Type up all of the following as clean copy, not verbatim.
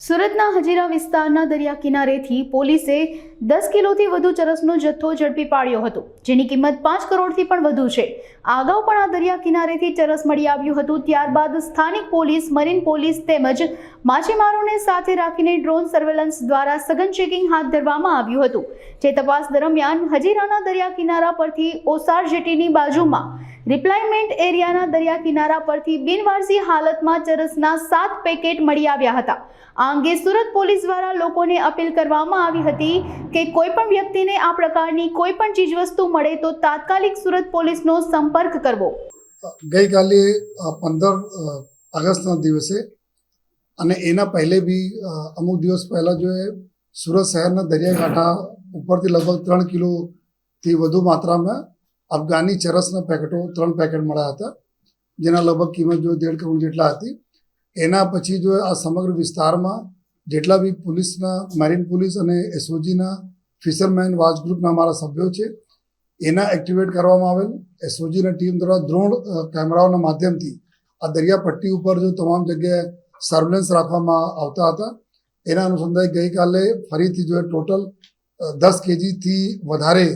સુરતના હજીરા વિસ્તારના દરિયા કિનારેથી પોલીસે 10 કિલોથી વધુ ચરસનો જથ્થો ઝડપી પાડ્યો હતો, જેની કિંમત 5 કરોડથી પણ વધુ છે. અગાઉ પણ આ દરિયા કિનારેથી ચરસ મળી આવ્યું હતું. ત્યારબાદ સ્થાનિક પોલીસ, મરીન પોલીસ તેમજ માછીમારોને સાથે રાખીને ડ્રોન સર્વેલન્સ દ્વારા સઘન ચેકિંગ હાથ ધરવામાં આવ્યું હતું. જે તપાસ દરમિયાન હજીરાના દરિયા કિનારા પરથી ઓસાર જેટીની બાજુમાં રિપ્લાયમેન્ટ એરિયાના દરિયા કિનારા પરથી બિનવારસી હાલતમાં ચરસના 7 પેકેટ મળી આવ્યા હતા. આ અંગે સુરત પોલીસ દ્વારા લોકોને અપીલ કરવામાં આવી હતી કે કોઈ પણ વ્યક્તિને આ પ્રકારની કોઈ પણ ચીજવસ્તુ મળે તો તાત્કાલિક સુરત પોલીસનો સંપર્ક કરવો. ગઈકાલે 15 ઓગસ્ટના દિવસે અને એના પહેલે બી અમુક દિવસ પહેલાં જો સુરત શહેરના દરિયાકાંઠા ઉપરથી લગભગ 3 કિલોથી વધુ માત્રામાં અફઘાની ચરસના પેકેટો 3 પેકેટ મળ્યા હતા, જેના લગભગ કિંમત જો 1.5 કરોડ જેટલા હતી. એના પછી જો આ સમગ્ર વિસ્તારમાં જેટલા બી પોલીસના, મેરીન પોલીસ અને એસઓજીના ફિશરમેન વોચ ગ્રુપના અમારા સભ્યો છે, એના એક્ટિવેટ કરવામાં આવેલ. એસઓજીના ટીમ દ્વારા ડ્રોન કેમેરાઓના માધ્યમથી આ દરિયા પટ્ટી ઉપર જો તમામ જગ્યાએ સર્વેલન્સ રાખવામાં આવતા હતા. એના અનુસંધાને ગઈકાલે ફરીથી જો ટોટલ 10 કેજીથી વધારે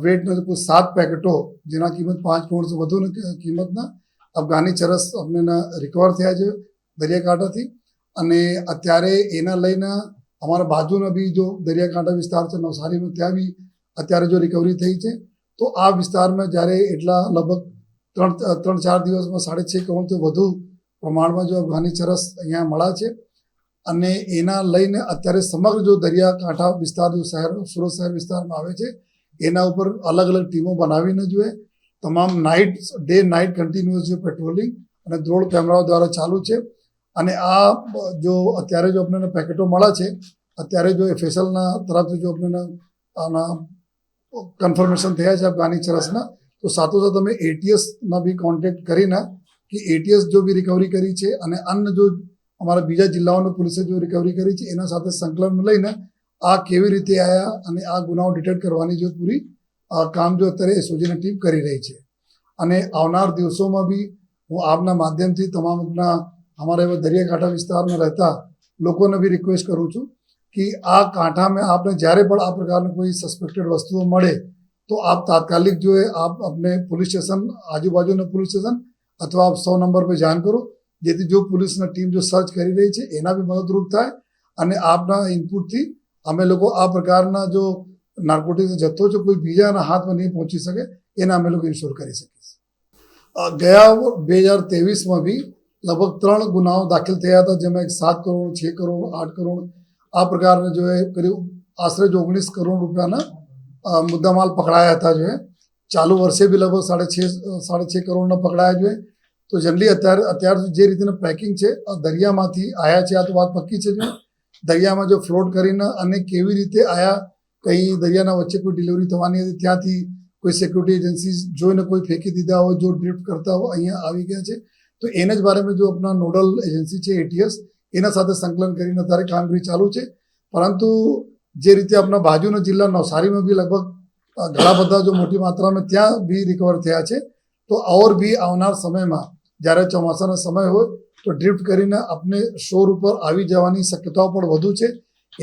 વેટના કોઈ 7 પેકેટો, જેના કિંમત 5 કરોડથી વધુની કિંમતના અફઘાની ચરસ અમને રિકવર થયા છે દરિયાકાંઠાથી. અને અત્યારે એના લઈને અમારા બાજુના બી જો દરિયાકાંઠા વિસ્તાર છે નવસારીમાં, ત્યાં બી અત્યારે જો રિકવરી થઈ છે. તો આ વિસ્તારમાં જ્યારે એટલા લગભગ 3-4 દિવસમાં 6.5 કરોડથી વધુ પ્રમાણમાં જો અફઘાની ચરસ અહીંયા મળ્યા છે. અને એના લઈને અત્યારે સમગ્ર જો દરિયાકાંઠા વિસ્તાર જો શહેર સુરત શહેર વિસ્તારમાં આવે છે, એના ઉપર અલગ અલગ ટીમો બનાવીને જોઈએ તમામ ડે નાઇટ કન્ટિન્યુઅસ જો પેટ્રોલિંગ અને ડ્રોન કેમેરાઓ દ્વારા ચાલુ છે. અને આ જો અત્યારે જો આપણને પેકેટો મળ્યા છે, અત્યારે જો એફએસએલના તરફથી જો આપણને આના કન્ફર્મેશન થયા છે અફઘાની ચરસના, તો સાથોસાથ અમે એટીએસના બી કોન્ટેક્ટ કરીને કે એટીએસ જો બી રિકવરી કરી છે અને અન્ય જો અમારા બીજા જિલ્લાઓની પોલીસે જો રિકવરી કરી છે, એના સાથે સંકલન લઈને આ કેવી રીતે આવ્યા અને આ ગુનાઓ ડિટેક્ટ કરવાની જો પૂરી કામ જો અત્યારે એસઓજીની ટીમ કરી રહી છે. અને આવનાર દિવસોમાં બી હું આપના માધ્યમથી તમામ અમારા એવા દરિયાકાંઠા વિસ્તારમાં રહેતા લોકોને બી રિક્વેસ્ટ કરું છું કે આ કાંઠામાં આપણે જ્યારે પણ આ પ્રકારની કોઈ સસ્પેક્ટેડ વસ્તુઓ મળે તો આપ તાત્કાલિક જો આપ अपने પોલીસ સ્ટેશન, આજુબાજુના પોલીસ સ્ટેશન અથવા આપ 100 નંબર પર જાણ કરો, જેથી જો પોલીસની ટીમ જો સર્ચ કરી રહી છે એના બી મદદરૂપ થાય. અને આપના ઇનપુટથી અમે લોકો આ પ્રકારના જો નાર્કોટિક્સ જથ્થો જો કોઈ બીજાના હાથમાં નહીં પહોંચી શકે એના અમે લોકો ઇન્શ્યોર કરી શકીએ. ગયા 2023માં બી લગભગ 3 ગુનાઓ દાખલ થયા હતા, જેમાં 7 કરોડ, 6 કરોડ, 8 કરોડ આ પ્રકારના જો કરીબ આશરે 19 કરોડ રૂપિયાના મુદ્દામાલ પકડાયા હતા. જો ચાલુ વર્ષે બી લગભગ 6.5 કરોડના પકડાયા જોઈએ. તો જનરલી અત્યાર જે રીતના પેકિંગ છે દરિયામાંથી આવ્યા છે, આ તો વાત પક્કી છે. જો દરિયામાં જો ફ્લોટ કરીને અને કેવી રીતે આયા, કંઈ દરિયાના વચ્ચે કોઈ ડિલિવરી થવાની હતી, ત્યાંથી કોઈ સિક્યુરિટી એજન્સી જોઈને કોઈ ફેંકી દીધા હોય, જો ડ્રિફ્ટ કરતા હોય અહીંયા આવી ગયા છે. તો એને જ બારેમાં જો આપણા નોડલ એજન્સી છે એટીએસ, એના સાથે સંકલન કરીને અત્યારે કામગીરી ચાલુ છે. પરંતુ જે રીતે આપણા બાજુના જિલ્લા નવસારીમાં બી લગભગ ઘણા બધા જો મોટી માત્રામાં ત્યાં બી રિકવર થયા છે. તો ઓર બી આવનાર સમયમાં જ્યારે ચોમાસાનો સમય હોય તો ડ્રિફ્ટ કરીને આપણે શોર ઉપર આવી જવાની શક્યતાઓ પણ વધુ છે.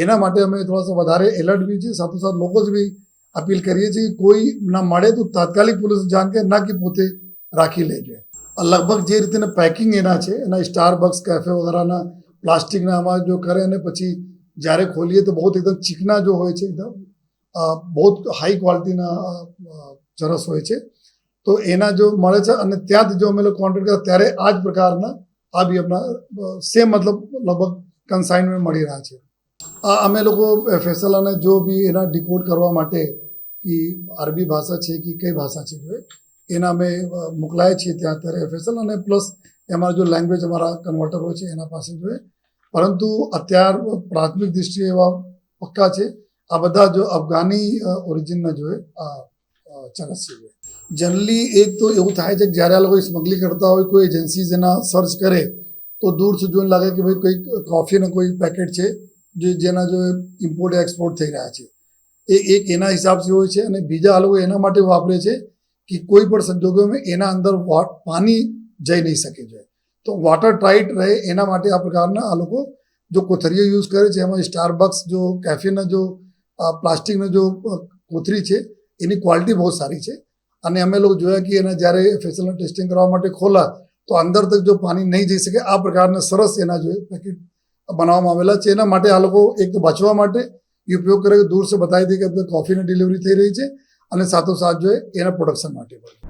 એના માટે અમે થોડા વધારે એલર્ટ બી છીએ. સાથોસાથ લોકો જ બી અપીલ કરીએ છીએ કોઈ ના મળે તો તાત્કાલિક પોલીસ જાણ કે ના કે પોતે રાખી લેજો. લગભગ જે રીતના પેકિંગ એના છે, એના સ્ટારબક્સ, કેફે વગેરેના પ્લાસ્ટિકના આમાં જો કરે અને પછી જ્યારે ખોલીએ તો બહુ એકદમ ચીકના જો હોય છે, એકદમ બહુ હાઈ ક્વોલિટીના ચરસ હોય છે. તો એના જો મળે છે અને ત્યાંથી જો અમે લોકો કોન્ટેક્ટ કર્યા ત્યારે આ જ પ્રકારના આ બી આપણા સેમ મતલબ લગભગ કન્સાઇનમેન્ટ મળી રહ્યા છે. અમે લોકો એફએસએલ અને જો બી એના ડિકોડ કરવા માટે કે અરબી ભાષા છે કે કઈ ભાષા છે જો એના અમે મોકલાય છીએ ત્યાં અત્યારે એફએસએલ, અને પ્લસ એમાં જો લેંગ્વેજ અમારા કન્વર્ટર હોય છે એના પાસે જોઈએ. પરંતુ અત્યાર પ્રાથમિક દૃષ્ટિએ એવા પક્કા છે આ બધા જો અફઘાની ઓરિજિનના જોઈએ આ ચરસ છે. જનરલી એક તો એવું થાય છે કે જ્યારે આ લોકો સ્મગલિંગ કરતા હોય, કોઈ એજન્સીઝ એના સર્ચ કરે તો દૂરથી જોઈને લાગે કે ભાઈ કોઈ કોફીના કોઈ પેકેટ છે જેના જો ઇમ્પોર્ટ એક્સપોર્ટ થઈ રહ્યા છે, એ એક એના હિસાબથી હોય છે. અને બીજા આ લોકો એના માટે વાપરે છે કે કોઈ પણ સંજોગોમાં એના અંદર પાણી જઈ નહીં શકે છે, તો વોટર ટાઇટ રહે એના માટે આ પ્રકારના આ લોકો જો કોથળીઓ યુઝ કરે છે એમાં સ્ટારબક્સ જો કેફીના જો પ્લાસ્ટિકના જો કોથળી છે એની ક્વોલિટી બહુ સારી છે અને અમે લોકો જોયા કે એના જ્યારે ફેસલના ટેસ્ટિંગ કરવા માટે ખોલા તો અંદર તક જો પાણી નહીં જઈ શકે આ પ્રકારના સરસ એના જો પેકેટ બનાવવામાં આવેલા છે. એના માટે આ લોકો એક તો બચવા માટે એ ઉપયોગ કરે દૂર સે બતાવી દે કે કૉફીની ડિલિવરી થઈ રહી છે અને સાથોસાથ જો એના પ્રોડક્શન માટે પણ.